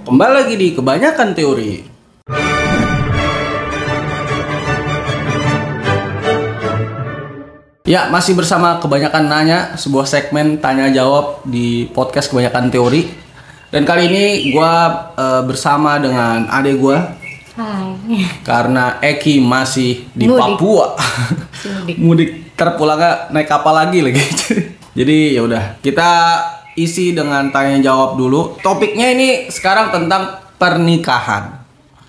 Kembali lagi di Kebanyakan Teori. Ya, masih bersama Kebanyakan Nanya, sebuah segmen tanya jawab di podcast Kebanyakan Teori. Dan kali ini gue bersama dengan adik gue. Hai. Karena Eki masih di Mudik. Papua. Mudik terpulangnya naik kapal lagi. Jadi ya udah, kita isi dengan tanya jawab dulu. Topiknya ini sekarang tentang pernikahan.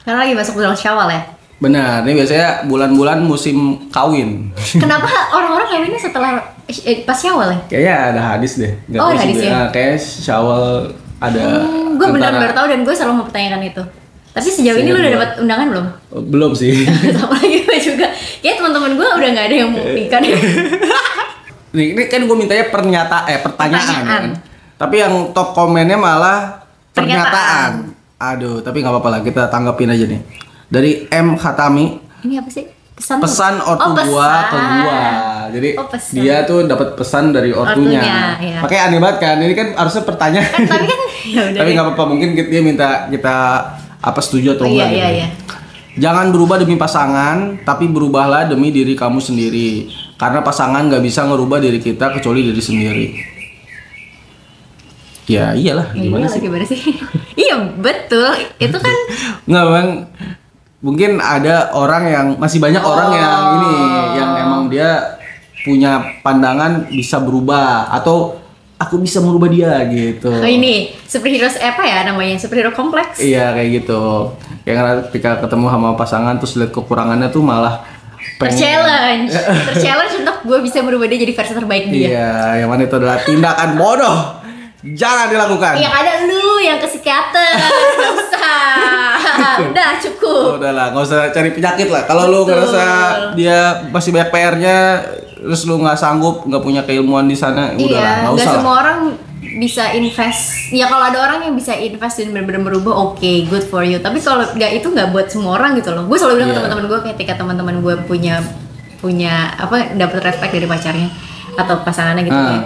Karena lagi masuk bulan Syawal ya. Benar, ini biasanya bulan-bulan musim kawin. Kenapa orang-orang kawinnya setelah pas Syawal ya? Kayaknya ada hadis deh. Nggak Oh, tahu ada sih, hadis ya? Kayak Syawal ada. Gue benar-benar tahu dan gue selalu mempertanyakan itu. Tapi sejauh ini lu udah dapat undangan belum? Belum sih. Sama lagi gue juga. Kayak teman-teman gue udah nggak ada yang mau nikah deh. Ini kan gue mintanya pertanyaan. Kan? Tapi yang top komennya malah pernyataan. Aduh, tapi nggak apa-apa lah, kita tanggapin aja nih. Dari M Khatami. Ini apa sih? Pesan ortu gua ke gua. Jadi dia tuh dapat pesan dari ortunya. Iya. Makanya aneh banget kan. Ini kan harusnya pertanyaan. Tapi kan ya udah. Tapi nggak apa-apa, mungkin dia minta kita apa setuju atau enggak. Iya. Jangan berubah demi pasangan, tapi berubahlah demi diri kamu sendiri. Karena pasangan nggak bisa ngerubah diri kita kecuali diri sendiri. Ya iyalah, gimana sih? Iya betul, itu kan nggak bang. Mungkin ada orang yang masih banyak orang yang emang dia punya pandangan bisa berubah atau aku bisa merubah dia gitu. Oh ini superhero apa ya namanya, superhero kompleks? Iya kayak gitu. Yang ketika ketemu sama pasangan terus lihat kekurangannya tuh malah Terchallenge untuk gue bisa merubah dia jadi versi terbaik dia. Iya, yang mana itu adalah tindakan bodoh. Jangan dilakukan. Yang ada lu yang ke psikiater, nggak usah. Udah cukup. Udahlah, nggak usah cari penyakit lah. Kalau lu ngerasa dia masih banyak PR-nya, terus lu nggak sanggup, nggak punya keilmuan di sana, udahlah, nggak usah. Nggak semua orang bisa invest. Ya kalau ada orang yang bisa invest dan benar-benar berubah, oke, good for you. Tapi kalau nggak, itu nggak buat semua orang gitu loh. Gue selalu bilang ke teman-teman gue, ketika teman-teman gue punya apa, dapat respect dari pacarnya atau pasangannya gitu ya.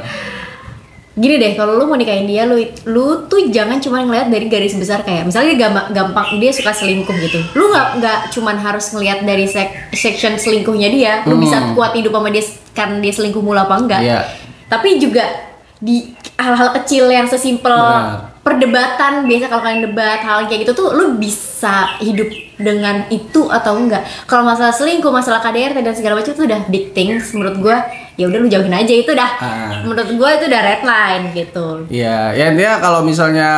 Gini deh, kalau lu mau nikahin dia, lu tuh jangan cuma ngeliat dari garis besar kayak misalnya dia gampang dia suka selingkuh gitu. Lu nggak cuma harus ngeliat dari section selingkuhnya dia, lu bisa kuat hidup sama dia karena dia selingkuh mulu apa enggak. Tapi juga di hal-hal kecil yang sesimpel perdebatan, biasa kalau kalian debat hal kayak gitu tuh lu bisa hidup dengan itu atau enggak. Kalau masalah selingkuh, masalah KDRT dan segala macam itu udah big things menurut gua. Ya udah lu jauhin aja itu dah. Menurut gue itu udah red line gitu. Iya, ya intinya kalau misalnya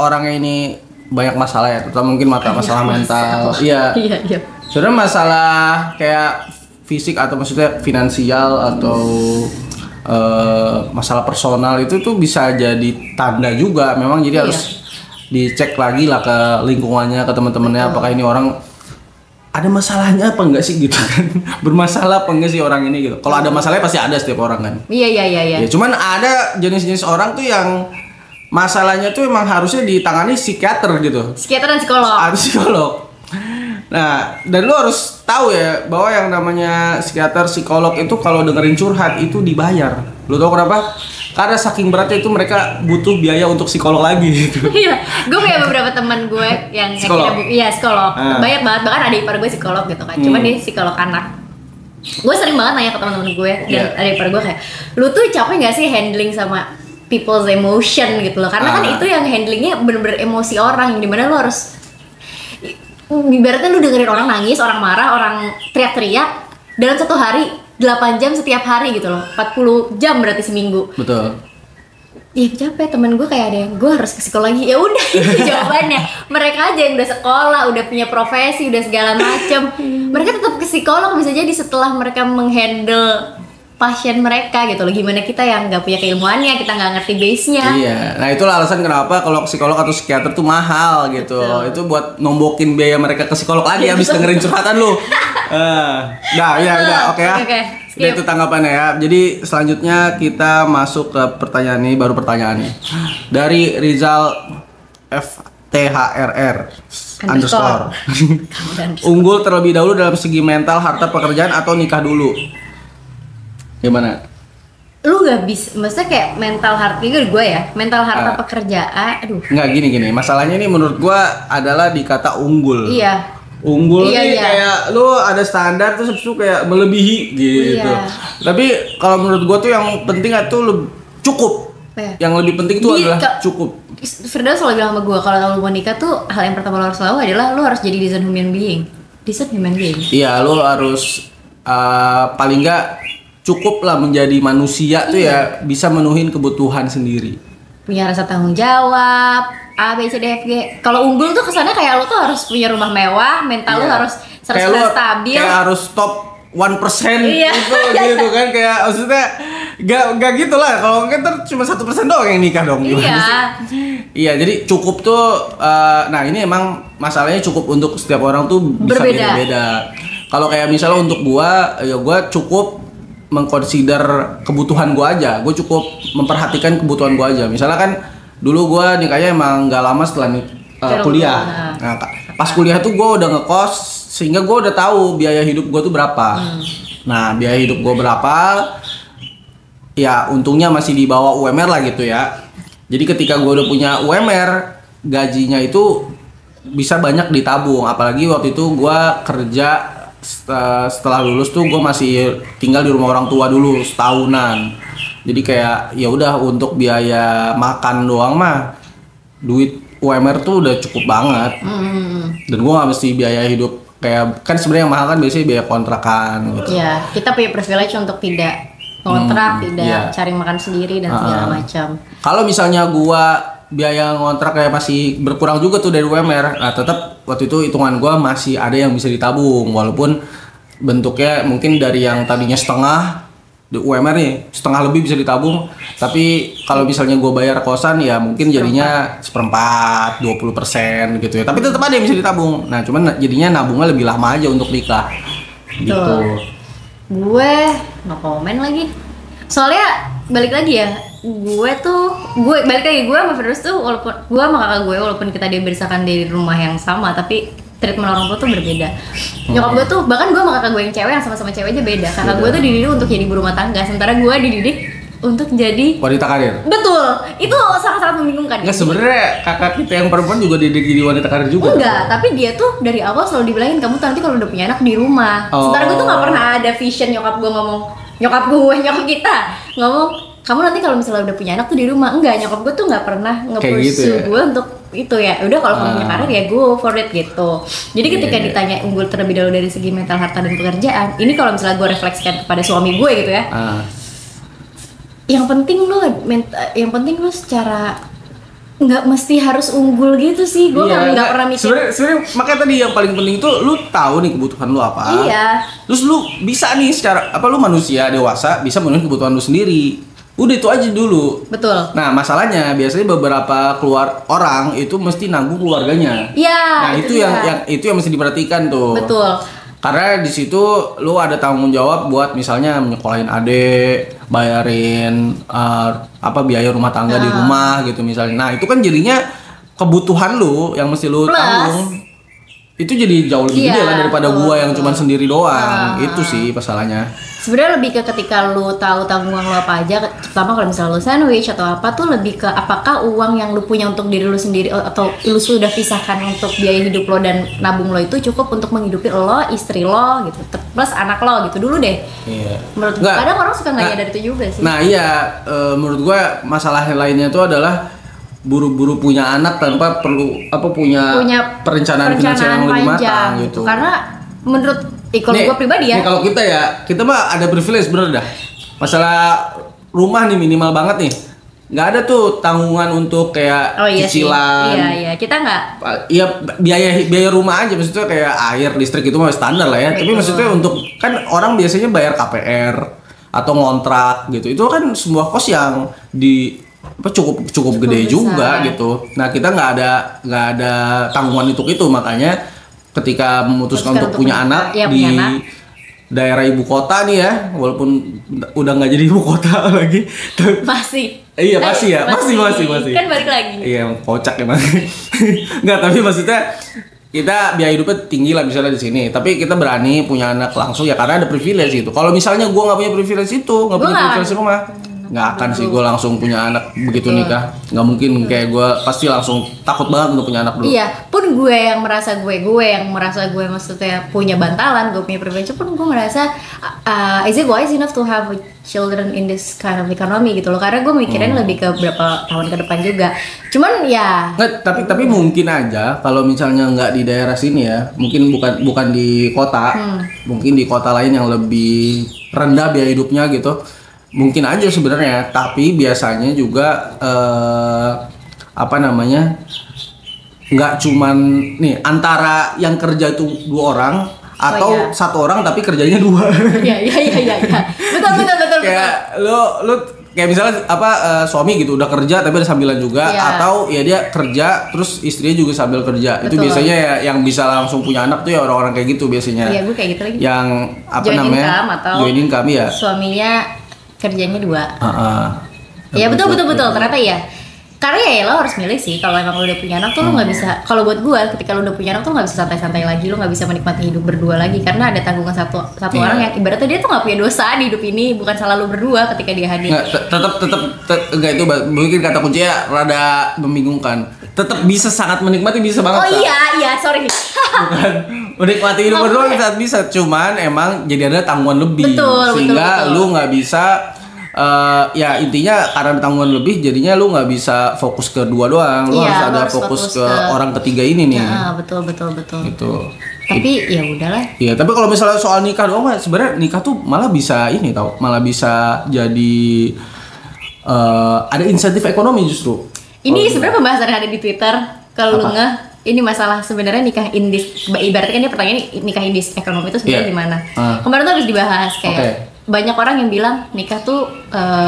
orangnya ini banyak masalah ya, terutama mungkin masalah mental. Iya. Sebenarnya masalah kayak fisik atau maksudnya finansial atau masalah personal itu tuh bisa jadi tanda juga. Memang jadi harus dicek lagi lah ke lingkungannya, ke teman-temannya, apakah ini orang ada masalahnya apa enggak sih gitu kan. Bermasalah apa enggak sih orang ini gitu. Kalau ada masalahnya pasti ada setiap orang kan. Iya. Ya, cuman ada jenis-jenis orang tuh yang masalahnya tuh emang harusnya ditangani psikiater gitu. Psikiater dan psikolog. Harus psikolog. Nah, dan lu harus tahu ya bahwa yang namanya psikiater, psikolog itu kalau dengerin curhat itu dibayar. Lu tahu kenapa? Karena saking beratnya itu mereka butuh biaya untuk psikolog lagi gitu. Iya, gue punya beberapa teman gue yang psikolog. Psikolog. Banyak banget, bahkan adik ipar gue psikolog gitu kan. Cuman dia psikolog anak. Gue sering banget nanya ke teman-teman gue dan adik ipar gue kayak, lu tuh capek nggak sih handling sama people's emotion gitu loh? Karena kan itu yang handlingnya bener-bener emosi orang, yang dimana lu harus, ibaratnya lu dengerin orang nangis, orang marah, orang teriak-teriak dalam satu hari 8 jam setiap hari gitu loh, 40 jam berarti seminggu. Betul. Iya capek, temen gue kayak ada yang gue harus ke psikolog lagi. Ya udah itu jawabannya. Mereka aja yang udah sekolah, udah punya profesi, udah segala macem. Mereka tetap ke psikolog bisa jadi setelah mereka menghandle pasien mereka gitu loh. Gimana kita yang nggak punya keilmuannya, kita nggak ngerti base-nya. Iya, nah itulah alasan kenapa kalau psikolog atau psikiater tuh mahal gitu. Itu buat nombokin biaya mereka ke psikolog lagi habis dengerin curhatan lu. Udah, oke ya. Udah itu tanggapannya ya. Jadi selanjutnya kita masuk ke pertanyaan ini, baru pertanyaan nih. Dari Rizal FTHRR _. Unggul terlebih dahulu dalam segi mental, harta, pekerjaan atau nikah dulu? Gimana? lu gak bisa, maksudnya kayak mental harta gue ya, mental harta pekerjaan, aduh. Nggak gini, masalahnya ini menurut gue adalah di kata unggul. Iya. Unggul nih kayak lu ada standar terus habis itu kayak melebihi gitu. Iya. Tapi kalau menurut gue tuh yang penting itu cukup. Yang lebih penting itu adalah cukup. Firdaus selalu bilang sama gue kalau lu mau nikah tuh hal yang pertama lo harus tahu adalah lu harus jadi decent human being. Iya, lu harus paling nggak cukup lah menjadi manusia tuh ya bisa menuhin kebutuhan sendiri. Punya rasa tanggung jawab, A, B, C, D, F, G. Kalau unggul tuh kesannya kayak lu tuh harus punya rumah mewah, mental lu harus 100% stabil. Kayak harus top 1% gitu kan, kayak maksudnya gak gitu lah. Kalau kita cuma 1% doang yang nikah dong. Iya, jadi cukup tuh nah ini emang masalahnya cukup untuk setiap orang tuh bisa beda-beda. Kalau kayak misalnya untuk gua, ya gua cukup mengconsider kebutuhan gua aja. Gua cukup memperhatikan kebutuhan gua aja. Misalnya kan dulu gua nikahnya emang gak lama setelah kuliah. Nah, pas kuliah tuh gua udah ngekos sehingga gua udah tahu biaya hidup gua tuh berapa. Nah, biaya hidup gua berapa? Ya untungnya masih di bawah UMR lah gitu ya. Jadi ketika gua udah punya UMR, gajinya itu bisa banyak ditabung. Apalagi waktu itu gua kerja setelah lulus tuh gue masih tinggal di rumah orang tua dulu setahunan. Jadi kayak ya udah untuk biaya makan doang mah duit UMR tuh udah cukup banget. Dan gue nggak mesti biaya hidup kayak kan sebenarnya yang mahal kan biasanya biaya kontrakan gitu. Iya, kita punya privilege untuk tidak kontrak, tidak cari makan sendiri dan segala macam. Kalau misalnya gue biaya ngontrak kayak masih berkurang juga tuh dari UMR. Nah, tetap waktu itu hitungan gua masih ada yang bisa ditabung walaupun bentuknya mungkin dari yang tadinya setengah di UMR nih, setengah lebih bisa ditabung. Tapi kalau misalnya gua bayar kosan ya mungkin jadinya 1/4, 20% gitu ya. Tapi tetap ada yang bisa ditabung. Nah, cuman jadinya nabungnya lebih lama aja untuk nikah. Gitu. Gue no komen lagi. Soalnya balik lagi ya, gue balik lagi gue sama Firdaus tuh walaupun gue sama kakak gue walaupun kita dibesarkan dari rumah yang sama tapi treatment orang tua tuh berbeda. Nyokap gue tuh bahkan gue sama kakak gue yang cewek yang sama-sama cewek aja beda. Kakak gue tuh dididik untuk jadi ibu rumah tangga sementara gue dididik untuk jadi wanita karir. Betul, itu sangat-sangat membingungkan. Nggak, sebenarnya kakak kita yang perempuan juga dididik jadi wanita karir juga. Enggak, tapi dia tuh dari awal selalu dibilangin kamu nanti kalau udah punya anak di rumah. Sementara gue tuh nggak pernah ada vision nyokap kita ngomong kamu nanti kalau misalnya udah punya anak tuh di rumah. Enggak, nyokap gue tuh nggak pernah nge-pursue gitu ya? Gue untuk itu ya udah kalau kamu punya karir ya go for it gitu. Jadi ketika ditanya unggul terlebih dahulu dari segi mental harta dan pekerjaan, ini kalau misalnya gue refleksikan kepada suami gue gitu ya, yang penting lo secara nggak mesti harus unggul gitu sih. Gue nggak pernah mikir. Sebenarnya makanya tadi yang paling penting tuh lu tahu nih kebutuhan lu apa. Iya. Terus lu bisa nih secara lu manusia dewasa bisa memenuhi kebutuhan lu sendiri. Udah itu aja dulu. Betul. Nah, masalahnya biasanya beberapa orang itu mesti nanggung keluarganya. Iya. Nah, itu yang mesti diperhatikan tuh. Betul. Karena di situ lu ada tanggung jawab buat misalnya menyekolahin adik, bayarin biaya rumah tangga di rumah gitu misalnya. Nah, itu kan jadinya kebutuhan lu yang mesti lu tanggung. Itu jadi jauh lebih gede lah daripada gua yang cuma sendiri doang. Itu sih masalahnya. Sebenarnya lebih ke ketika lu tahu tanggungan lu apa aja, terutama kalau misalnya lu sandwich atau apa tuh lebih ke apakah uang yang lu punya untuk diri lu sendiri atau lu sudah pisahkan untuk biaya hidup lo dan nabung lo itu cukup untuk menghidupi lo, istri lo gitu, plus anak lo gitu dulu deh. Iya. Menurut gue kadang orang suka nggak nyadar itu juga sih. Nah iya, menurut gua masalah lainnya tuh adalah buru-buru punya anak tanpa perlu punya perencanaan finansial yang lebih matang gitu. Karena menurut kalau gue pribadi ya. Kalau kita mah ada privilege bener dah. Masalah rumah nih minimal banget nih. Nggak ada tuh tanggungan untuk kayak cicilan. Iya, kita nggak. Iya biaya rumah aja maksudnya kayak air, listrik itu mah standar lah ya. Betul. Tapi maksudnya untuk kan orang biasanya bayar KPR atau ngontrak gitu. Itu kan sebuah kos yang cukup gede besar juga gitu. Nah kita nggak ada tanggungan untuk itu makanya ketika memutuskan untuk punya anak di daerah ibu kota nih ya, walaupun udah nggak jadi ibu kota lagi. Masih. Iya masih ya, masih. Kan balik lagi. Iya kocak emang. Nggak, tapi maksudnya kita biaya hidupnya tinggi lah misalnya di sini, tapi kita berani punya anak langsung ya karena ada privilege gitu. Kalau misalnya gue nggak punya privilege itu, nggak punya privilege rumah, nggak akan sih gue langsung punya anak begitu nikah, nggak mungkin. Kayak gue pasti langsung takut banget untuk punya anak dulu. Iya, pun gue yang merasa gue maksudnya punya bantalan, gue punya privilege, pun gue merasa is it wise enough to have children in this kind of economy gitu loh, karena gue mikirin lebih ke berapa tahun ke depan juga. Cuman ya nggak, tapi mungkin aja kalau misalnya nggak di daerah sini ya, mungkin bukan di kota, mungkin di kota lain yang lebih rendah biaya hidupnya gitu. Mungkin aja sebenarnya, tapi biasanya juga nggak cuman nih antara yang kerja itu 2 orang atau 1 orang tapi kerjanya 2. Iya. Betul. Kayak lu kayak misalnya suami gitu udah kerja tapi ada sambilan juga, atau ya dia kerja terus istrinya juga sambil kerja. Betul. Itu biasanya ya yang bisa langsung punya anak tuh ya orang-orang kayak gitu biasanya. Iya, gue kayak gitu lagi. Yang join income ya. Suaminya kerjanya 2. Iya betul. Ternyata ya. Karena ya lo harus milih sih. Kalau emang lo udah punya anak tuh lo nggak bisa. Kalau buat gue, ketika lo udah punya anak tuh nggak bisa santai-santai lagi. Lo nggak bisa menikmati hidup berdua lagi. Karena ada tanggungan satu orang yang ibaratnya dia tuh nggak punya dosa di hidup ini. Bukan salah lo berdua ketika dia hadir. Tetap enggak, itu mungkin kata kuncinya rada membingungkan. Tetap bisa sangat menikmati, bisa banget. Oh iya sorry. Bukan menikmati hidup berdua bisa. Cuman emang jadi ada tanggungan lebih. Sehingga lu nggak bisa. Ya intinya karena tanggungan lebih jadinya lu nggak bisa fokus ke 2 doang, lu harus ada fokus ke orang ketiga ini nih. Betul. Gitu. Tapi ya udahlah. Iya, tapi kalau misalnya soal nikah doang, sebenarnya nikah tuh malah bisa malah bisa jadi ada insentif ekonomi justru. Ini sebenarnya pembahasan yang ada di Twitter. Kalau lu ini masalah sebenarnya nikah indis, ibaratnya kan dia pertanyaan nikah indis ekonomi itu sebenarnya gimana? Kemarin tuh habis dibahas kayak banyak orang yang bilang nikah tuh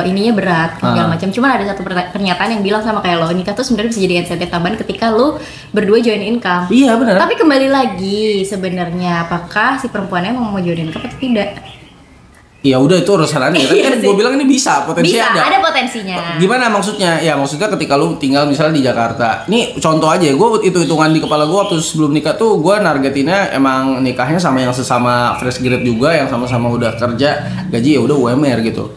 ininya berat segala macam. Cuman ada satu pernyataan yang bilang sama kayak lo, nikah tuh sebenarnya bisa jadi insentif tambahan ketika lo berdua join income. Iya benar. Tapi kembali lagi sebenarnya apakah si perempuannya mau join income atau tidak? Ya udah itu urusan aneh. Tapi kan gue bilang ini bisa potensinya ada potensinya. Gimana maksudnya? Ya maksudnya ketika lu tinggal misalnya di Jakarta. Ini contoh aja, gue hitungan di kepala gue waktu sebelum nikah tuh gue nargetinnya emang nikahnya sama yang sesama fresh grade juga, yang sama-sama udah kerja, gaji ya udah UMR gitu.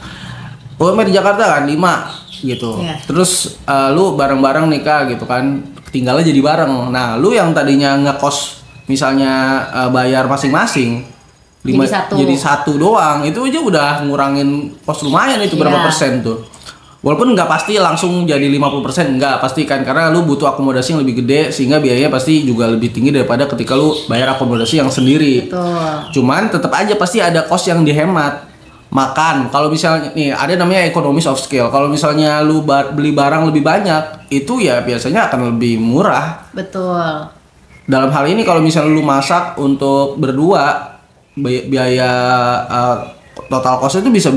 UMR di Jakarta kan 5 gitu. Terus lu bareng-bareng nikah gitu kan, tinggalnya jadi bareng. Nah lu yang tadinya ngekos misalnya bayar masing-masing jadi satu doang, itu aja udah ngurangin kos lumayan itu berapa persen tuh. Walaupun nggak pasti langsung jadi 50%, nggak pasti kan, karena lu butuh akomodasi yang lebih gede sehingga biayanya pasti juga lebih tinggi daripada ketika lu bayar akomodasi yang sendiri. Betul. Cuman tetap aja pasti ada kos yang dihemat. Makan, kalau misalnya nih ada namanya economies of scale. Kalau misalnya lu beli barang lebih banyak, itu ya biasanya akan lebih murah. Betul. Dalam hal ini kalau misalnya lu masak untuk berdua, biaya total cost itu bisa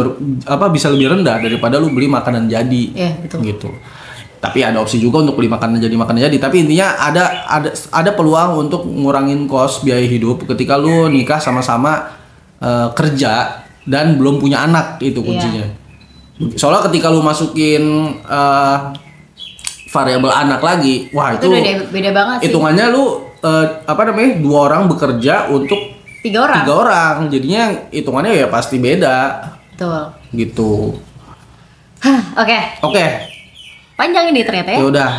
lebih rendah daripada lu beli makanan jadi. Betul. Gitu. Tapi ada opsi juga untuk beli makanan jadi. Tapi intinya ada peluang untuk ngurangin cost biaya hidup ketika lu nikah sama-sama kerja dan belum punya anak, itu kuncinya. Soalnya ketika lu masukin variabel anak lagi, wah itu beda banget sih. Hitungannya lu 2 orang bekerja untuk 3 orang, jadinya hitungannya ya pasti beda. Betul. Gitu. Oke. Panjang ini ternyata ya. Ya udah,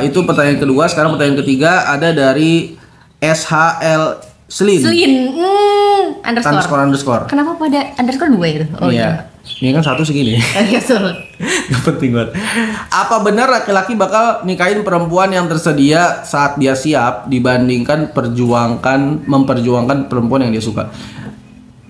itu pertanyaan kedua. Sekarang pertanyaan ketiga ada dari SHL Slin. Underscore. Kenapa pada underscore 2 itu? Oh iya. Ini kan 1 segini. Betul. Gak penting banget. Apa benar laki-laki bakal nikahin perempuan yang tersedia saat dia siap dibandingkan memperjuangkan perempuan yang dia suka?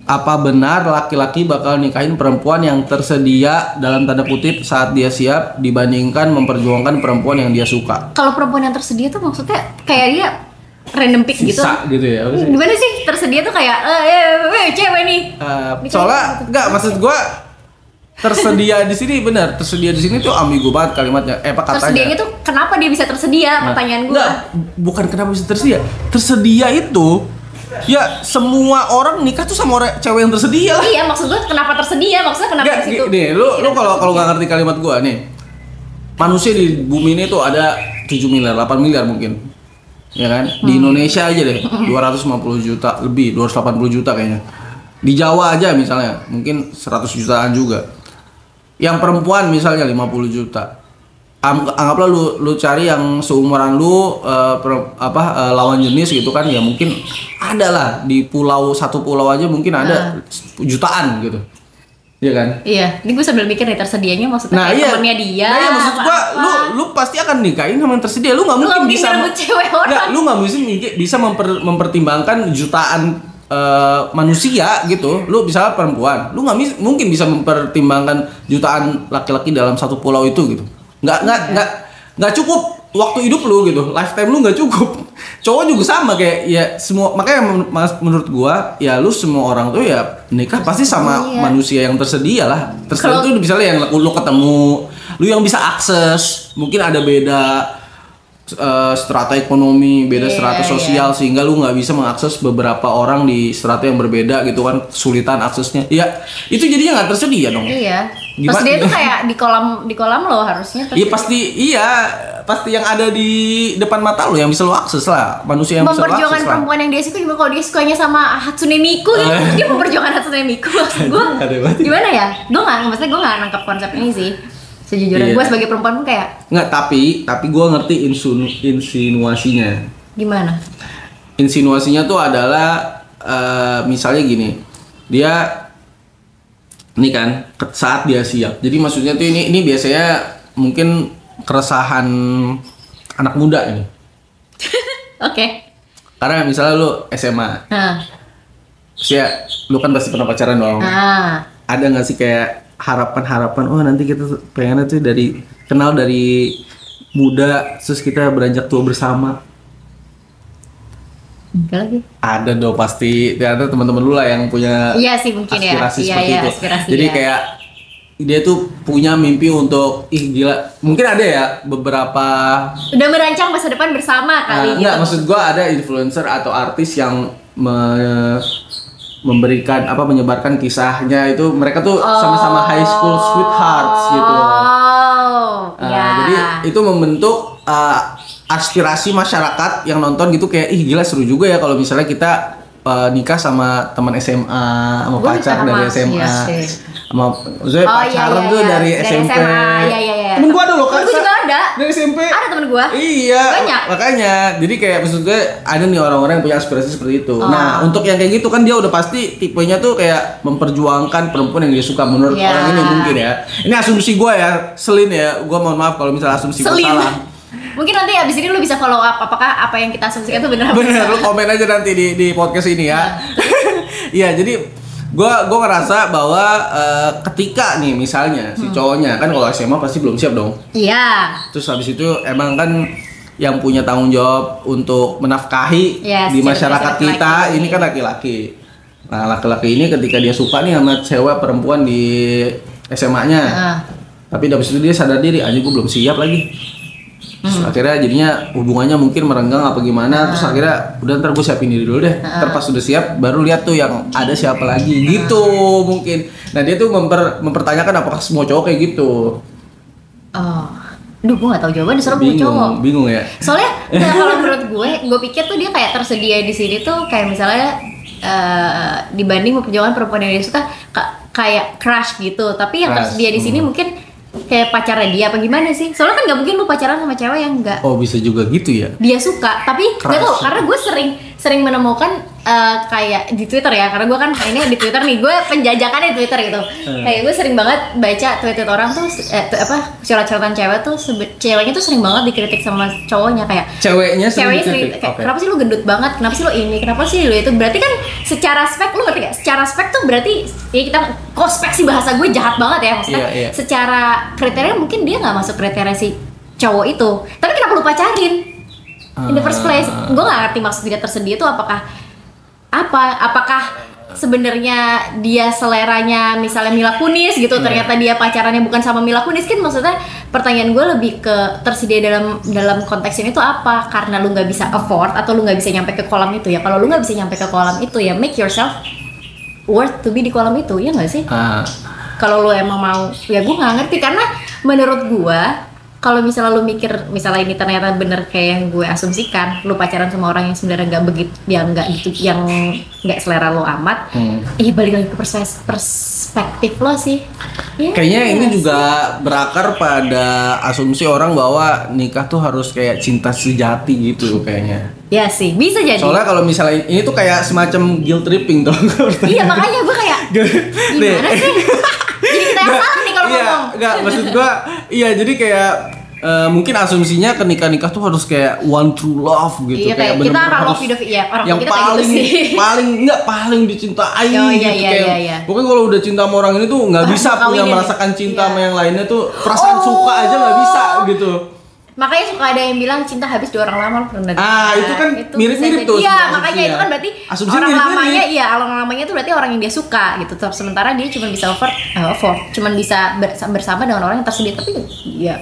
Apa benar laki-laki bakal nikahin perempuan yang tersedia dalam tanda kutip saat dia siap dibandingkan memperjuangkan perempuan yang dia suka? Kalau perempuan yang tersedia tuh maksudnya kayak dia random pick gitu. Gitu ya. Gimana sih tersedia tuh kayak cewek nih. Soalnya enggak, maksud gua tersedia di sini benar. Tersedia di sini tuh ambigu banget kalimatnya. Katanya. Tersedianya tuh kenapa dia bisa tersedia? Pertanyaan gua. Enggak, bukan kenapa bisa tersedia. Tersedia itu ya semua orang nikah tuh sama cewek yang tersedia lah. Iya, maksud gua kenapa tersedia? Maksudnya kenapa di situ? Nih, lu kalau enggak ngerti kalimat gua nih. Manusia di bumi ini tuh ada 7 miliar, 8 miliar mungkin. Ya kan? Di Indonesia aja deh 250 juta lebih, 280 juta kayaknya. Di Jawa aja misalnya mungkin 100 jutaan juga. Yang perempuan misalnya 50 juta. Anggaplah lu cari yang seumuran lu lawan jenis gitu kan, ya mungkin ada lah di satu pulau aja mungkin ada jutaan gitu. Iya kan? Iya, ini gue sambil mikir nih tersedianya maksudnya temennya dia. Nah iya maksud gua lu pasti akan nikahin sama yang tersedia. Lu nggak mungkin bisa cewek orang. Lu nggak mungkin bisa mempertimbangkan jutaan manusia gitu. Lu bisa perempuan, lu nggak mungkin bisa mempertimbangkan jutaan laki-laki dalam satu pulau itu gitu. Nggak cukup waktu hidup lu gitu, lifetime lu nggak cukup. Cowok juga sama kayak ya semua, makanya menurut gua ya lu semua orang tuh ya nikah pasti sama manusia yang tersedia lah. Tersedia itu misalnya yang lu ketemu, lu yang bisa akses, mungkin ada beda strata ekonomi, beda strata sosial sehingga lu nggak bisa mengakses beberapa orang di strata yang berbeda gitu kan, kesulitan aksesnya. Ya itu jadinya nggak tersedia dong. Iya. Tersedia tuh kayak di kolam lo harusnya. Iya pasti yang ada di depan mata lo yang bisa lo akses lah, manusia yang bisa lo akses lah. Memperjuangkan perempuan yang dia suka juga kalau dia sukanya sama Hatsune Miku dia memperjuangkan Hatsune Miku. Maksud gue gimana ya? Maksudnya gue nggak nangkep konsep ini sih. Sejujurnya gue sebagai perempuan pun kayak nggak, tapi gue ngerti insinuasinya. Gimana? Insinuasinya tuh adalah misalnya gini, dia ini kan saat dia siap. Jadi maksudnya tuh ini biasanya mungkin keresahan anak muda ini. Oke. Karena misalnya lu SMA, ya lu kan pasti pernah pacaran dong. Ada nggak sih kayak harapan oh nanti kita pengennya tuh kenal dari muda terus kita beranjak tua bersama? Enggak lagi. Ada dong pasti, ternyata teman-teman lu lah yang punya aspirasi seperti itu. Jadi kayak dia tuh punya mimpi untuk gila, mungkin ada ya beberapa udah merancang masa depan bersama kali gitu. Enggak, maksud gua ada influencer atau artis yang menyebarkan kisahnya itu, mereka tuh sama-sama high school sweethearts gitu. Jadi itu membentuk aspirasi masyarakat yang nonton gitu, kayak gila seru juga ya kalau misalnya kita nikah sama teman SMA, sama pacar dari SMA. Sama maksudnya pacaran tuh dari SMP. Temen gua ada loh kan. Gua juga ada. Dari SMP. Ada temen gua. Iya. Banyak. Makanya, jadi kayak maksud gue ada nih orang-orang yang punya aspirasi seperti itu. Nah, untuk yang kayak gitu kan dia udah pasti tipenya tuh kayak memperjuangkan perempuan yang dia suka menurut orang ini mungkin ya. Ini asumsi gua ya, Selin ya. Gua mohon maaf kalau misalnya asumsi gua salah. Mungkin nanti abis ini lu bisa follow up apakah apa yang kita asumsikan itu benar. Bener, lu komen aja nanti di podcast ini ya. Iya, jadi Gua ngerasa bahwa ketika nih misalnya si cowoknya kan kalau SMA pasti belum siap dong. Iya. Terus habis itu emang kan yang punya tanggung jawab untuk menafkahi di masyarakat kita ini kan laki-laki. Nah, laki-laki ini ketika dia suka nih sama cewek perempuan di SMA-nya. Tapi habis itu dia sadar diri, gue belum siap lagi. Terus akhirnya jadinya hubungannya mungkin merenggang apa gimana. Terus akhirnya udah ntar gue siapin diri dulu deh. Ntar pas udah siap baru lihat tuh yang ada siapa lagi gitu mungkin. Nah dia tuh mempertanyakan apakah semua cowok kayak gitu. Duh gue gak tahu jawaban, disuruh gue cowok. Bingung ya. Soalnya kalau menurut gue pikir tuh dia kayak tersedia di sini tuh kayak misalnya dibanding memperjuangkan perempuan yang dia suka kayak crush gitu. Tapi yang tersedia di sini mungkin kayak pacarnya dia apa gimana sih? Soalnya kan nggak mungkin lu pacaran sama cewek yang nggak. Oh bisa juga gitu ya? Dia suka, tapi nggak tahu karena gue sering menemukan kayak di Twitter ya, karena gue kan ini di Twitter nih, gue penjajakan di Twitter gitu. Kayak gue sering banget baca tweet orang tuh curhat-curhatan cewek tuh, ceweknya tuh sering banget dikritik sama cowoknya kayak. Ceweknya sering kayak, kenapa sih lu gendut banget? Kenapa sih lu ini? Kenapa sih lu itu? Berarti kan secara spek lu ngerti gak? Secara spek tuh berarti ya kita spek sih bahasa gue jahat banget ya maksudnya. Secara kriteria mungkin dia nggak masuk kriteria si cowok itu. Tapi kenapa lu pacarin? In the first place, gue nggak ngerti maksud tidak tersedia itu apakah sebenarnya dia seleranya misalnya Mila Kunis gitu, ternyata dia pacarannya bukan sama Mila Kunis kan. Maksudnya pertanyaan gue lebih ke tersedia dalam konteks ini tuh apa, karena lu nggak bisa afford atau lu nggak bisa nyampe ke kolam itu ya. Kalau lu nggak bisa nyampe ke kolam itu ya make yourself worth to be di kolam itu, ya nggak sih? Kalau lu emang mau, ya gue nggak ngerti, karena menurut gue kalau misalnya lu mikir misalnya ini ternyata bener kayak yang gue asumsikan, lu pacaran sama orang yang sebenarnya nggak begitu, yang nggak selera lo amat, balik lagi ke perspektif lo sih. Kayaknya ini juga berakar pada asumsi orang bahwa nikah tuh harus kayak cinta sejati gitu kayaknya. Ya sih, bisa jadi. Soalnya kalau misalnya ini tuh kayak semacam guilt tripping tuh. Iya, makanya gue kayak gimana sih? Jadi kita yang salah nih kalau ngomong. Enggak, maksud gue iya jadi kayak mungkin asumsinya ke nikah tuh harus kayak one true love gitu. Iya, kayak kita harus orang yang kita paling kayak gitu sih. paling dicintai Oh, iya, gitu iya, kayak. iya. Pokoknya kalau udah cinta sama orang ini tuh nggak bisa punya merasakan cinta sama yang lainnya tuh perasaan suka aja nggak bisa gitu. Makanya suka ada yang bilang cinta habis di orang lama, lo pernah dengar? Itu kan mirip-mirip tuh. Iya, makanya itu kan berarti asumsi orang mirip-mirip. lamanya, iya orang lamanya itu berarti orang yang dia suka gitu. Sementara dia cuma bisa cuma bisa bersama dengan orang yang tersedia. Tapi ya,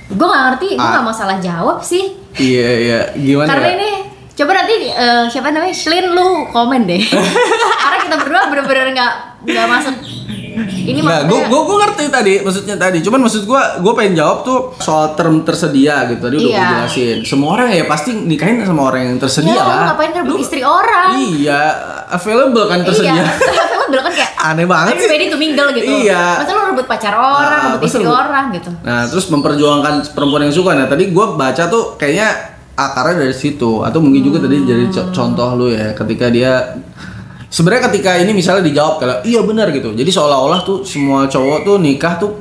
gue nggak ngerti, gue nggak mau salah jawab sih. Iya, gimana? Karena ya? ini coba nanti siapa namanya Shlin lu komen deh. Karena kita berdua bener-bener nggak masuk. Ini maksudnya gue ngerti tadi maksudnya tadi, cuman maksud gue pengen jawab tuh soal term tersedia gitu tadi udah gue jelasin. Semua orang ya pasti nikahin sama orang yang tersedia lah. Lu ngapain rebut istri orang? Iya, available kan tersedia. Iya, available kan kayak aneh banget sih. Ready to mingle gitu. Iya. Masa lu rebut pacar orang, rebut istri orang gitu. Nah terus memperjuangkan perempuan yang suka. Nah tadi gue baca tuh kayaknya akarnya dari situ, atau mungkin juga tadi dari contoh lu ya, ketika dia sebenarnya ketika ini misalnya dijawab kalau iya benar gitu, jadi seolah-olah tuh semua cowok tuh nikah tuh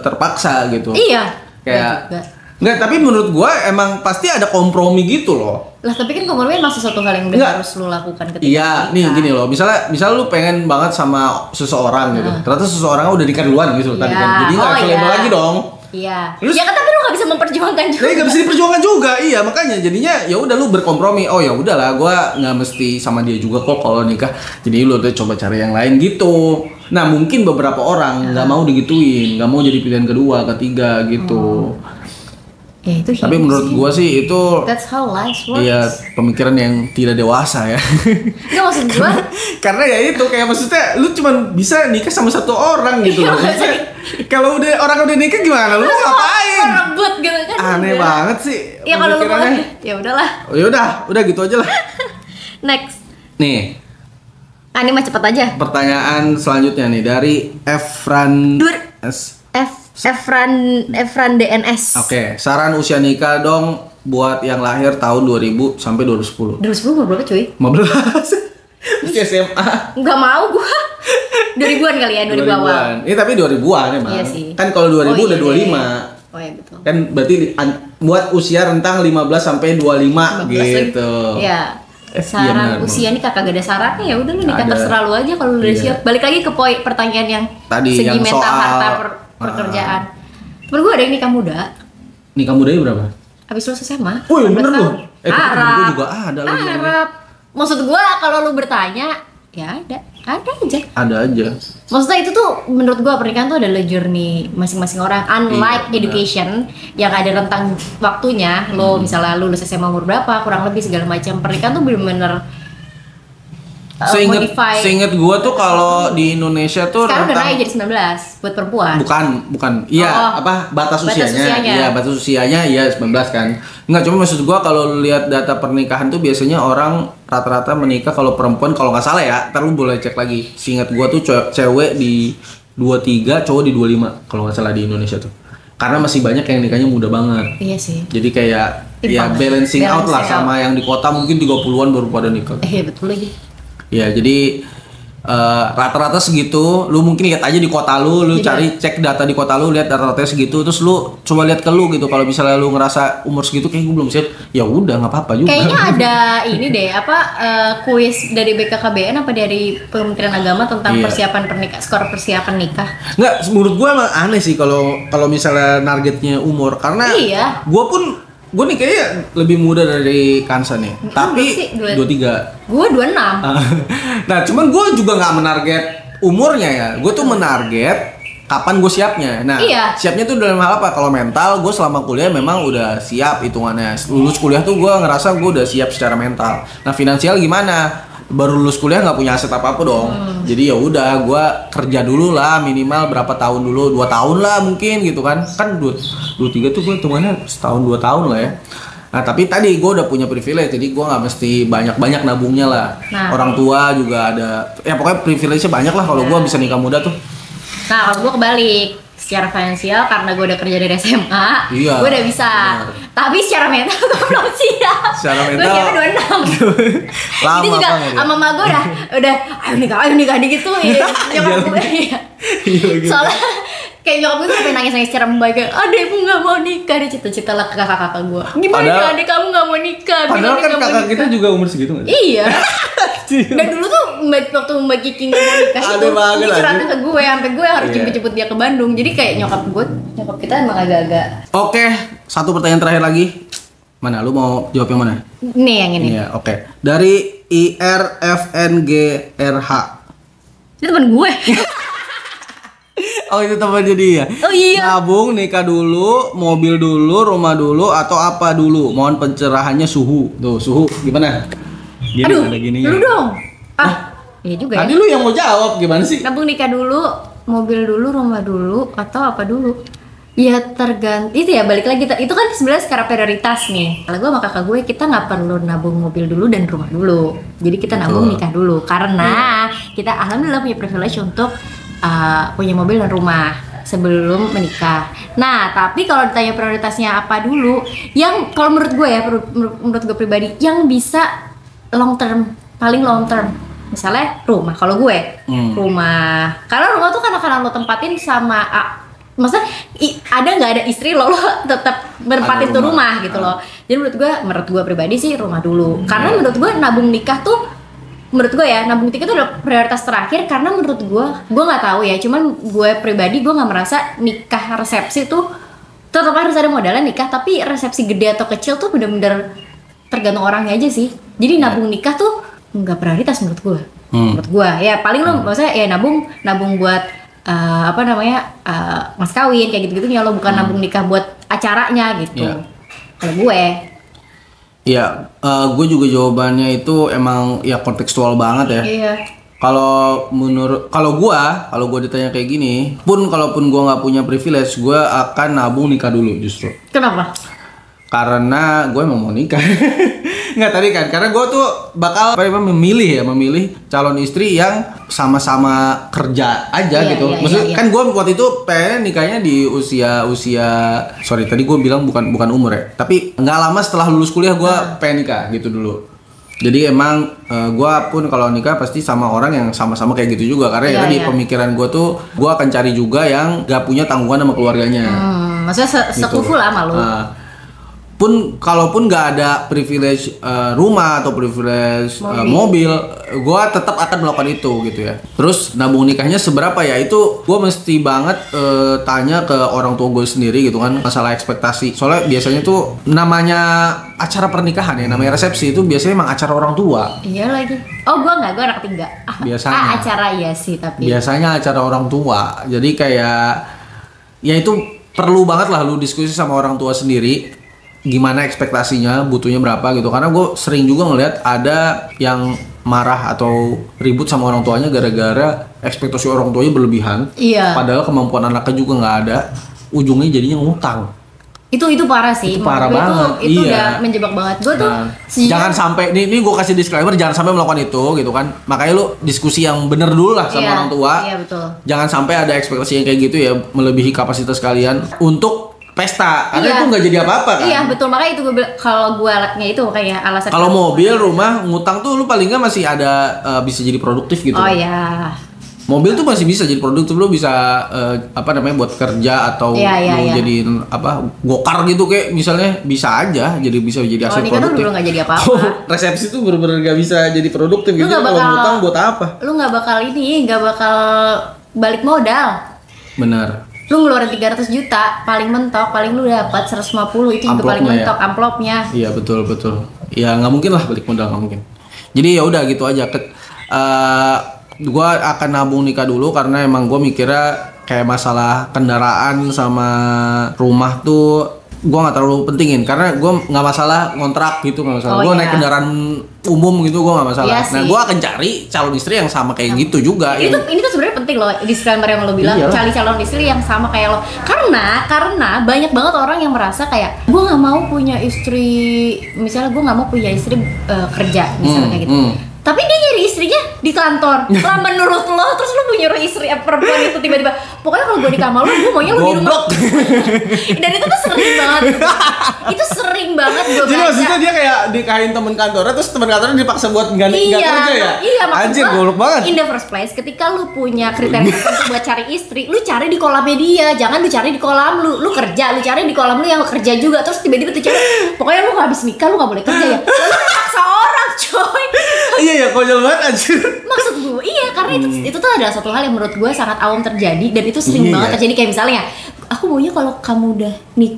terpaksa gitu. Iya. Kayak nggak, tapi menurut gua emang pasti ada kompromi gitu loh. Lah tapi kan kompromi masih satu hal yang udah harus lu lakukan ketika iya, nih gini loh, misalnya lu pengen banget sama seseorang gitu, ternyata seseorang udah nikah duluan gitu tadi kan, jadi nggak available lagi dong. Iya. Ya kan tapi lu nggak bisa memperjuangkan juga. Nggak bisa diperjuangkan juga, iya makanya jadinya ya udah lu berkompromi. Oh ya udahlah, gua nggak mesti sama dia juga kok kalau nikah. Jadi lu tuh coba cari yang lain gitu. Nah mungkin beberapa orang nggak mau digituin, nggak mau jadi pilihan kedua, ketiga gitu. Ya, itu tapi menurut gua sih itu that's how life works. Iya, pemikiran yang tidak dewasa ya. Nggak maksud gua karena ya itu kayak maksudnya lu cuma bisa nikah sama satu orang gitu loh. Kalau orang udah nikah gimana? Lu ngapain? Rebut gitu kan. Aneh banget sih. Ya kalau lu ya udahlah. Oh ya udah gitu aja lah. Next. Nih. Ini mah cepet aja. Pertanyaan selanjutnya nih dari Efran Efran DNS. Oke, saran usia nikah dong buat yang lahir tahun 2000 sampai 2010. 2010 berapa cuy? 15. Usia SMA. Enggak mau gua. 2000-an kali ya, 2000 awal. Ini tapi 2000-an emang. Iya sih. Kan kalau 2000 udah 25. Oh iya betul. Kan berarti buat usia rentang 15 sampai 25 gitu. Iya. Saran usia nih kakak gak ada sarannya, ya udah lu nikah terserah lu aja kalau lu udah siap. Balik lagi ke pertanyaan yang tadi segi yang mental, soal harta, pekerjaan. Menurut gue ada yang nikah muda. Nikah mudanya berapa? Habis lulus SMA. Oh iya bener loh. Harap. Gue juga ada lagi. Harap. Maksud gue kalau lu bertanya, ya ada aja. Ada aja. Maksudnya itu tuh menurut gue pernikahan tuh adalah journey masing-masing orang. Unlike education yang ada rentang waktunya. Lo misalnya lulus SMA umur berapa, kurang lebih segala macam. Pernikahan tuh bener-bener Seinget gue tuh kalau di Indonesia tuh sekarang udah naik jadi 19 buat perempuan. Bukan. Iya, batas usianya. Iya, batas usianya iya 19 kan. Enggak, cuma maksud gue kalau lihat data pernikahan tuh biasanya orang rata-rata menikah kalau perempuan kalau nggak salah ya, ntar lu boleh cek lagi. Seinget gue tuh cewek di 23, cowok di 25 kalau nggak salah di Indonesia tuh. Karena masih banyak yang nikahnya muda banget. Iya sih. Jadi kayak balancing out lah sama yang di kota mungkin 30-an baru pada nikah. Iya betul lagi. Ya jadi rata-rata segitu. Lu mungkin lihat aja di kota lu cari cek data di kota lu, lihat rata-rata segitu, terus lu coba lihat ke lu gitu. Kalau misalnya lu ngerasa umur segitu kayak gue belum siap, ya udah nggak apa-apa juga. Kayaknya ada ini deh kuis dari BKKBN apa dari Kementerian Agama tentang persiapan pernikahan, skor persiapan nikah. Nggak, menurut gue emang aneh sih kalau misalnya targetnya umur, karena gue nih kayaknya lebih muda dari Kansa nih, tapi 23. Gue 26. Nah, cuman gue juga nggak menarget umurnya ya. Gue tuh menarget kapan gue siapnya. Nah, siapnya tuh dalam hal apa? Kalau mental, gue selama kuliah memang udah siap hitungannya. Lulus kuliah tuh gue ngerasa gue udah siap secara mental. Nah, finansial gimana? Baru lulus kuliah nggak punya aset apa-apa dong. Jadi ya udah, gue kerja dulu lah minimal berapa tahun dulu, 2 tahun lah mungkin gitu kan. Kan 23 tuh gue hitungannya setahun 2 tahun lah ya. Nah tapi tadi gue udah punya privilege, jadi gue nggak mesti banyak nabungnya lah. Orang tua juga ada, ya pokoknya privilege-nya banyak lah kalau gue bisa nikah muda tuh. Nah kalau gue kebalik, secara finansial karena gue udah kerja dari SMA, gue udah bisa. Benar. Tapi secara mental gue belum siap. Secara mental gue siapnya 26. Lama itu juga sama mama gue udah ayo nikah digituin. Nyokap gue soalnya kayak nyokap gue tuh sampai nangis secara membaik, adekmu nggak mau nikah, dia cita-cita lah kakak-kakak gue. Gimana kalau adek kamu nggak mau nikah? Padahal kan kakak kita juga umur segitu nggak? Iya. Dan dulu tuh waktu Mbak Kiki nggak mau nikah itu, dia curhatnya ke gue, sampai gue harus jemput dia ke Bandung. Jadi kayak nyokap kita emang agak-agak. Oke, satu pertanyaan terakhir lagi. Mana? Lu mau jawab yang mana? Nih yang ini. Iya, oke. Dari IRFNGRH. Itu teman gue. Oh itu temannya dia. Oh iya. Nabung, nikah dulu, mobil dulu, rumah dulu, atau apa dulu? Mohon pencerahannya suhu. Tuh suhu gimana? Gini, aduh, ada gini lu dong. Iya juga. Tadi lu yang mau jawab gimana sih? Nabung, nikah dulu, mobil dulu, rumah dulu, atau apa dulu? Ya tergantung. Itu ya balik lagi. Itu kan sebenarnya secara prioritas nih. Kalau gue sama kakak gue kita nggak perlu nabung mobil dulu dan rumah dulu. Jadi kita nabung nikah dulu karena kita alhamdulillah punya privilege untuk punya mobil dan rumah sebelum menikah. Nah, tapi kalau ditanya prioritasnya apa dulu, yang kalau menurut gue ya, menurut gue pribadi, yang bisa long term, paling long term, misalnya rumah. Kalau gue rumah, karena rumah tuh kadang-kadang lo tempatin sama, maksudnya ada nggak ada istri lo tetap menempatin tuh rumah gitu loh. Jadi menurut gue pribadi sih rumah dulu. Karena menurut gue nabung nikah tuh, menurut gue ya nabung nikah itu udah prioritas terakhir, karena menurut gue nggak tahu ya, cuman gue pribadi gue nggak merasa nikah resepsi tuh tetap harus ada modalnya nikah, tapi resepsi gede atau kecil tuh bener-bener tergantung orangnya aja sih. Jadi nabung nikah tuh nggak prioritas menurut gue. Menurut gue ya paling lo maksudnya ya nabung buat mas kawin kayak gitu-gitu ya, lo bukan nabung nikah buat acaranya gitu. Kalau gue ya, gue juga jawabannya itu emang ya kontekstual banget ya. Iya. Kalau gue ditanya kayak gini, kalaupun gue nggak punya privilege, gue akan nabung nikah dulu justru. Kenapa? Karena gue emang mau nikah. Nggak tadi kan, karena gue tuh bakal memilih calon istri yang sama-sama kerja aja gitu. Maksudnya kan gue waktu itu pengen nikahnya di usia sorry tadi gue bilang bukan umur ya, tapi nggak lama setelah lulus kuliah gue pengen nikah gitu dulu. Jadi emang gue pun kalau nikah pasti sama orang yang sama-sama kayak gitu juga, karena tadi pemikiran gue tuh gue akan cari juga yang gak punya tanggungan sama keluarganya. Maksudnya sekufu lah sama lu. Kalaupun nggak ada privilege rumah atau privilege mobil, gue tetap akan melakukan itu gitu ya. Terus nabung nikahnya seberapa ya, itu gue mesti banget tanya ke orang tua gue sendiri gitu kan, masalah ekspektasi. Soalnya biasanya tuh namanya acara pernikahan ya, namanya resepsi itu biasanya emang acara orang tua. Iya lagi. Oh gue anak ketiga. Biasanya acara iya sih, tapi biasanya acara orang tua. Jadi kayak ya itu perlu banget lah lu diskusi sama orang tua sendiri, gimana ekspektasinya, butuhnya berapa gitu. Karena gue sering juga ngeliat ada yang marah atau ribut sama orang tuanya gara-gara ekspektasi orang tuanya berlebihan. Iya. Padahal kemampuan anaknya juga nggak ada, ujungnya jadinya ngutang. Itu parah sih. Itu parah banget. Itu udah menjebak banget. Gue tuh jangan sampai ini gue kasih disclaimer, jangan sampai melakukan itu gitu kan. Makanya lu diskusi yang bener dulu lah sama orang tua. Iya betul. Jangan sampai ada ekspektasi yang kayak gitu ya, melebihi kapasitas kalian untuk pesta, karena itu nggak jadi apa-apa kan. Iya betul, makanya itu gue bilang, kalau gue itu kayak alasan. Kalau mobil, rumah, ngutang tuh lu paling nggak masih ada bisa jadi produktif gitu. Oh iya. Mobil tuh masih bisa jadi produktif, lu bisa buat kerja atau lu jadiin gokar gitu kayak misalnya, bisa aja bisa jadi aset produktif. Kalau nikah tuh nggak jadi apa-apa. Resepsi tuh bener-bener nggak bisa jadi produktif gitu. Kalau ngutang buat apa? Lu nggak bakal balik modal. Benar. Lu ngeluarin 300 juta, paling mentok, paling lu dapat 150, itu juga paling mentok amplopnya. Iya betul. Ya nggak mungkin lah balik modal, nggak mungkin. Jadi ya udah gitu aja. Gue akan nabung nikah dulu karena emang gue mikirnya kayak masalah kendaraan sama rumah tuh gue nggak terlalu pentingin, karena gue nggak masalah ngontrak gitu, nggak masalah. Gue naik kendaraan umum gitu gue nggak masalah. Iya, nah gue akan cari calon istri yang sama kayak gitu juga. Ini tuh sebenarnya penting loh, disclaimer yang lo bilang, cari calon istri yang sama kayak lo. Karena banyak banget orang yang merasa kayak gue nggak mau punya istri, misalnya gue nggak mau punya istri kerja misalnya kayak gitu. Tapi dia nyari istrinya di kantor lah menurut lo, terus lo nyuruh istri perempuan itu tiba-tiba pokoknya kalau gue di kamar lo, gue maunya lo di rumah. Dan itu tuh sering banget. Itu sering banget gue baca. Jadi maksudnya dia kayak nikahin temen kantornya, terus temen kantornya dipaksa buat nggak kerja ya? Iya, anjir, goblok banget. In the first place, ketika lu punya kriteria tertentu buat cari istri, lu cari di kolamnya dia, jangan lu cari di kolam lu. Lu kerja, lu cari di kolam lu yang kerja juga, terus tiba-tiba tuh cari, pokoknya lu habis nikah lu nggak boleh kerja ya. Lu paksa orang, coy. Iya ya, konyol banget anjir. Maksud gue, iya karena itu tuh adalah satu hal yang menurut gue sangat awam terjadi, dan itu sering banget terjadi. Kayak misalnya, aku maunya kalau kamu udah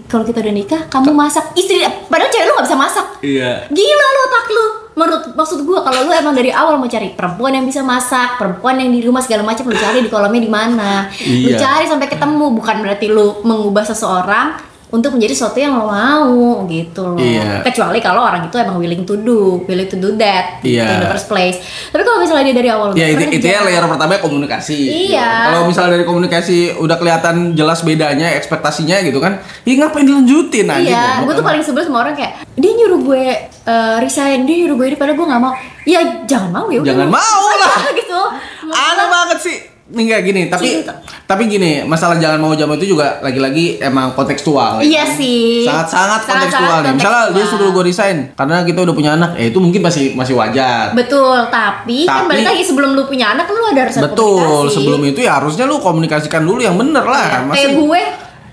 kalau kita udah nikah, kamu masak. Istri, padahal cewek lu nggak bisa masak. Iya. Gila lu otak lu. Maksud gue, kalau lu emang dari awal mau cari perempuan yang bisa masak, perempuan yang di rumah segala macam, lu cari di kolamnya di mana. Lu cari sampai ketemu, bukan berarti lu mengubah seseorang untuk menjadi sesuatu yang lo mau gitu loh. Kecuali kalau orang itu emang willing to do that in the first place. Tapi kalau misalnya dia dari awal itu ya layer pertama komunikasi. Kalau misalnya dari komunikasi udah kelihatan jelas bedanya, ekspektasinya gitu kan, ngapain dilanjutin aja. Iya, gue tuh paling sebel sama orang kayak dia nyuruh gue resign, dia nyuruh gue ini, padahal gue nggak mau. Ya jangan mau ya. Jangan mau lah. Gitu. Aneh banget sih. Ini kayak gini, tapi gini, masalah jangan mau jamu itu juga lagi-lagi emang kontekstual. Iya sih. Sangat kontekstual nih. Misalnya dia suruh gue resign karena kita udah punya anak, itu mungkin masih wajar. Betul, tapi kan balik lagi, sebelum lu punya anak lu ada harus komunikasi. Betul, sebelum itu ya harusnya lu komunikasikan dulu yang bener lah. Kayak gue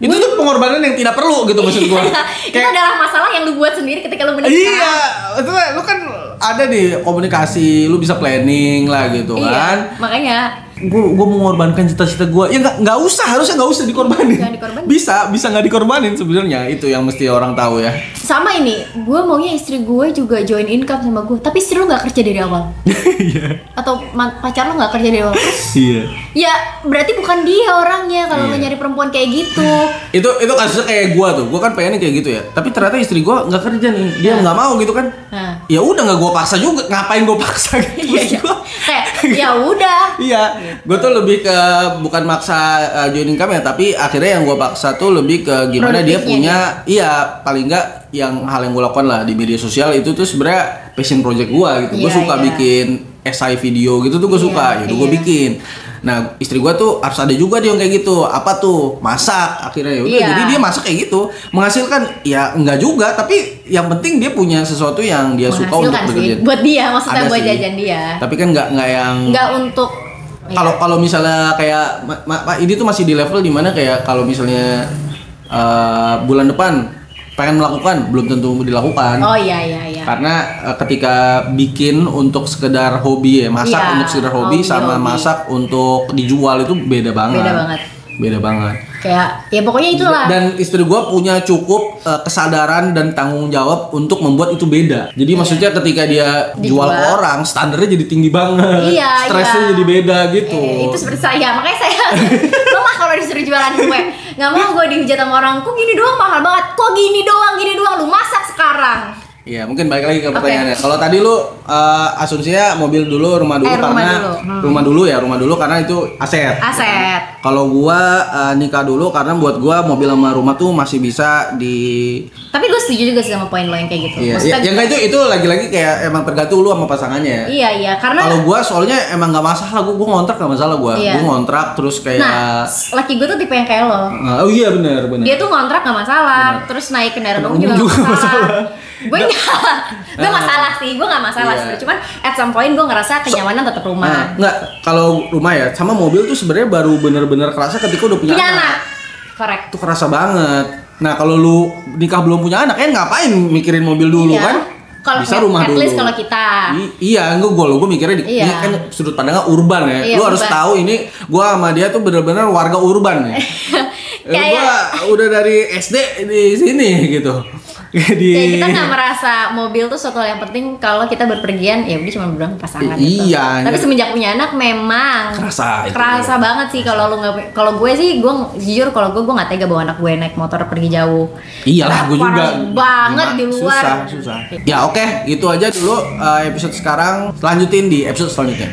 itu tuh pengorbanan yang tidak perlu gitu maksud gue. Itu adalah masalah yang lu buat sendiri ketika lu menikah. Iya, itu lu kan ada di komunikasi, lu bisa planning lah gitu kan. Makanya gue mengorbankan cita-cita gue, ya nggak usah, harusnya nggak usah dikorbanin. Bisa nggak dikorbanin sebenarnya, itu yang mesti orang tahu ya. Sama ini, gue maunya istri gue juga join income sama gue, tapi istri lu nggak kerja dari awal. Atau pacar lu nggak kerja dari awal. Iya. Ya berarti bukan dia orangnya kalau lu nyari perempuan kayak gitu. Itu kasusnya kayak gue tuh, gue kan pengennya kayak gitu ya, tapi ternyata istri gue nggak kerja nih, dia nggak mau gitu kan. Ya udah, nggak gue paksa juga, ngapain gue paksa gitu. Ya udah. Iya, gue tuh lebih ke bukan maksa join income ya, tapi akhirnya yang gue paksa tuh lebih ke gimana dia punya, paling nggak yang hal yang gue lakukan lah di media sosial itu tuh sebenarnya passion project gue gitu. Gue suka bikin esai video gitu tuh gue suka, yaudah gue bikin. Nah istri gue tuh harus ada juga dia yang kayak gitu, apa tuh masak akhirnya, yaudah jadi dia masak kayak gitu, menghasilkan ya enggak juga, tapi yang penting dia punya sesuatu yang dia suka untuk bekerja. Buat dia maksudnya, buat jajan dia. Tapi kan nggak yang untuk kalau misalnya kayak ini tuh masih di level dimana kayak kalau misalnya bulan depan pengen melakukan, belum tentu dilakukan. Oh iya. Karena ketika bikin untuk sekedar hobi ya, masak untuk sekedar hobi sama masak untuk dijual itu beda banget. Beda banget. Kayak ya pokoknya itulah. Dan istri gue punya cukup kesadaran dan tanggung jawab untuk membuat itu beda. Jadi maksudnya ketika dia jual ke orang, standarnya jadi tinggi banget. Stresnya jadi beda gitu. Itu seperti saya, makanya saya lemah kalau disuruh jualan gue. Nggak mau gue dihujat sama orang, kok gini doang mahal banget. Kok gini doang, lu masak sekarang. Iya, mungkin balik lagi ke pertanyaannya. Kalau tadi lu asumsinya mobil dulu, rumah dulu karena rumah dulu karena itu aset. Kalau gua nikah dulu karena buat gua mobil sama rumah tuh masih bisa di. Tapi gue setuju juga sih sama poin lo yang kayak gitu. Iya, yang kayak itu lagi-lagi kayak emang tergantung lu sama pasangannya. Iya, karena kalau gua soalnya emang nggak masalah, gua ngontrak nggak masalah gua. Gua ngontrak terus kayak. Nah, laki gue tuh tipe yang kayak lo. Oh iya benar. Dia tuh ngontrak nggak masalah, terus naik kendaraan umum juga nggak masalah. Gue masalah sih, gue nggak masalah sebenarnya, cuman at some point gue ngerasa kenyamanan tetap rumah. Nggak, kalau rumah ya sama mobil tuh sebenarnya baru bener-bener kerasa ketika udah punya anak. Correct. Itu kerasa banget. Nah kalau lu nikah belum punya anak kan ngapain mikirin mobil dulu kan? Kalau bisa rumah at dulu. least kalau kita. Iya, gue mikirnya ini kan sudut pandangnya urban ya. Lu harus tahu ini gue sama dia tuh bener-bener warga urban ya. Gue udah dari SD di sini gitu. Kayak kita nggak merasa mobil tuh suatu hal yang penting kalau kita berpergian, ya udah cuma berdua pasangan gitu. Tapi semenjak punya anak memang kerasa banget sih. Kalau lu nggak, kalau gue sih, gue jujur kalau gue nggak tega bawa anak gue naik motor pergi jauh. Iyalah, gue juga banget di luar. Susah. Ya oke, gitu aja dulu episode sekarang. Lanjutin di episode selanjutnya.